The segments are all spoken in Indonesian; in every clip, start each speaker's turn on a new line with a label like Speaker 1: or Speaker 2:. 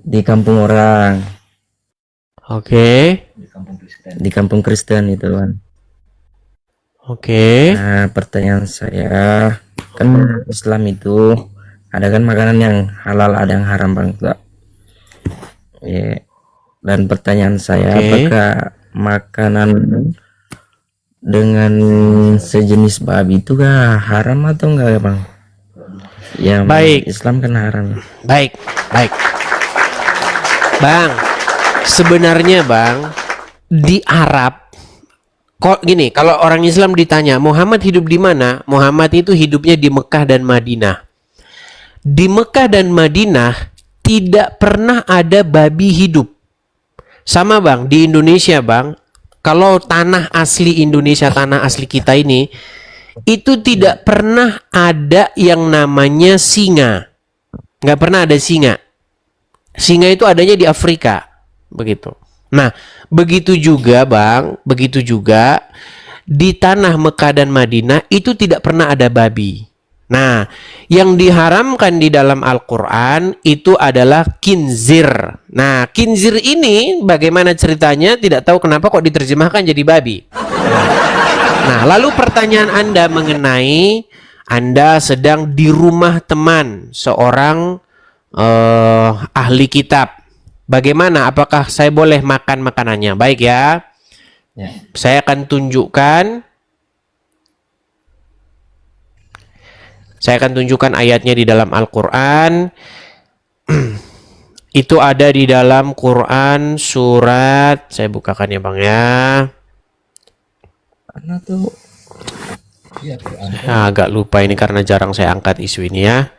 Speaker 1: Di kampung orang,
Speaker 2: Oke.
Speaker 1: di kampung Kristen itu kan.
Speaker 2: Oke.
Speaker 1: Nah, pertanyaan saya, kan Islam itu ada kan makanan yang halal, ada yang haram bang. Tuh. Ya. Dan pertanyaan saya,
Speaker 2: Oke.
Speaker 1: apakah makanan dengan sejenis babi itu kah haram atau enggak ya bang? Ya menurut
Speaker 2: Baik.
Speaker 1: Islam kan haram.
Speaker 2: Baik. Baik. Bang, sebenarnya Bang, di Arab kok gini, kalau orang Islam ditanya Muhammad hidup di mana? Muhammad itu hidupnya di Mekah dan Madinah. Di Mekah dan Madinah tidak pernah ada babi hidup. Sama Bang, di Indonesia Bang, kalau tanah asli Indonesia, tanah asli kita ini, itu tidak pernah ada yang namanya singa. Nggak pernah ada singa. Singa itu adanya di Afrika. Begitu. Nah, begitu juga Bang, begitu juga di tanah Mekah dan Madinah itu tidak pernah ada babi. Nah, yang diharamkan di dalam Al-Quran itu adalah kinzir. Nah, kinzir ini bagaimana ceritanya tidak tahu kenapa kok diterjemahkan jadi babi. Nah, lalu pertanyaan Anda mengenai Anda sedang di rumah teman seorang ahli kitab. Bagaimana? Apakah saya boleh makan makanannya? Baik ya.
Speaker 1: Ya.
Speaker 2: Saya akan tunjukkan. Saya akan tunjukkan ayatnya di dalam Al-Quran. Itu ada di dalam Quran surat. Saya bukakan ya Bang ya.
Speaker 1: Karena tuh
Speaker 2: Saya agak lupa ini karena jarang saya angkat isu ini ya.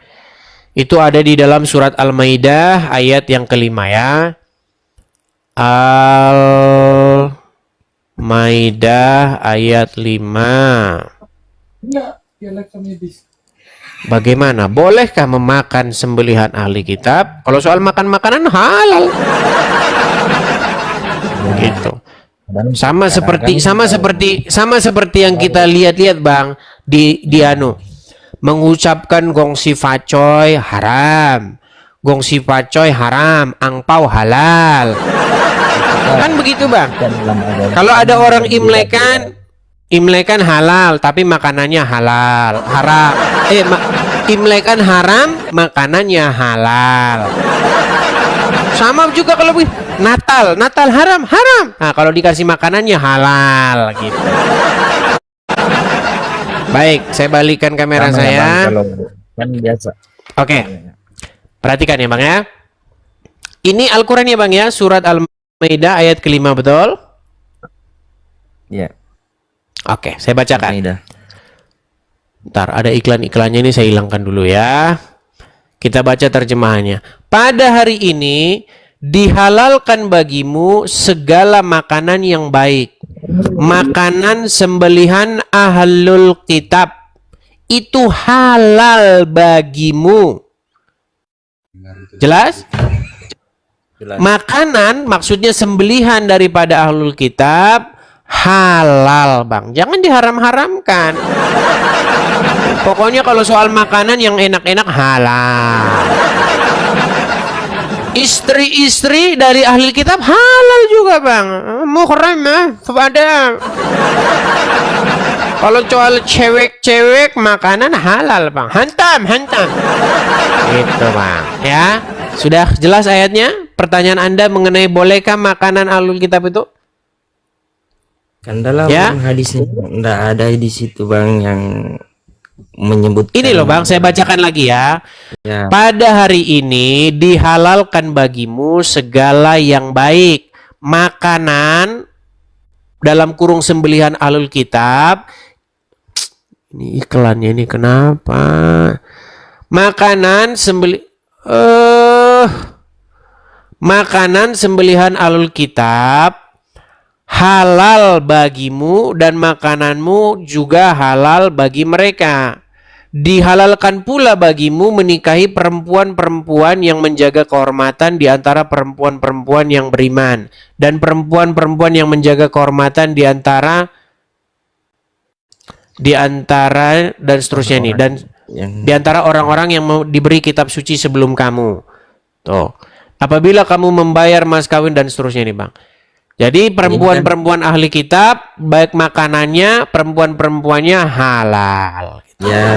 Speaker 2: Itu ada di dalam surat Al-Maidah ayat yang kelima ya. Al-Maidah ayat 5. Bagaimana? Bolehkah memakan sembelihan ahli kitab? Kalau soal makan makanan halal. Gitu. Sama seperti yang kita lihat-lihat Bang di anu mengucapkan gongsi facoy haram, gongsi facoy haram, angpau halal. Kan begitu Bang. Kalau ada orang imlekan halal tapi makanannya halal, haram. Imlekan haram, makanannya halal. Sama juga kalau Natal haram. Nah, kalau dikasih makanannya halal gitu. Baik, saya balikan kamera
Speaker 1: sama ya,
Speaker 2: saya.
Speaker 1: Bang, kalau kan biasa.
Speaker 2: Oke. Perhatikan ya Bang ya. Ini Al-Quran ya Bang ya, surat Al-Maidah ayat kelima betul?
Speaker 1: Ya.
Speaker 2: Oke, saya bacakan.
Speaker 1: Maidah.
Speaker 2: Ntar ada iklan-iklannya ini saya hilangkan dulu ya. Kita baca terjemahannya. Pada hari ini dihalalkan bagimu segala makanan yang baik. Makanan sembelihan ahlul kitab itu halal bagimu. Jelas?
Speaker 1: Jelas.
Speaker 2: Makanan maksudnya sembelihan daripada ahlul kitab halal Bang. Jangan diharam-haramkan. Pokoknya kalau soal makanan yang enak-enak halal. Istri-istri dari ahli kitab halal juga Bang. Muhram kepada. Kalau soal cewek-cewek makanan halal Bang. Hantam. Gitu Bang. Ya. Sudah jelas ayatnya? Pertanyaan Anda mengenai bolehkah makanan ahlul kitab itu?
Speaker 1: Kan dalam
Speaker 2: Ya.
Speaker 1: hadisnya enggak ada di situ Bang yang menyebut.
Speaker 2: Ini loh Bang, saya bacakan lagi ya.
Speaker 1: Ya.
Speaker 2: Pada hari ini dihalalkan bagimu segala yang baik. Makanan dalam kurung sembelihan ahlul kitab. Ini iklannya ini kenapa? Makanan sembelihan ahlul kitab halal bagimu dan makananmu juga halal bagi mereka. Dihalalkan pula bagimu menikahi perempuan-perempuan yang menjaga kehormatan di antara perempuan-perempuan yang beriman dan perempuan-perempuan yang menjaga kehormatan di antara dan seterusnya nih, dan di antara orang-orang yang diberi kitab suci sebelum kamu. Tuh. apabila kamu membayar mas kawin dan seterusnya nih Bang. Jadi perempuan-perempuan ahli kitab, baik makanannya, perempuan-perempuannya halal.
Speaker 1: Ya,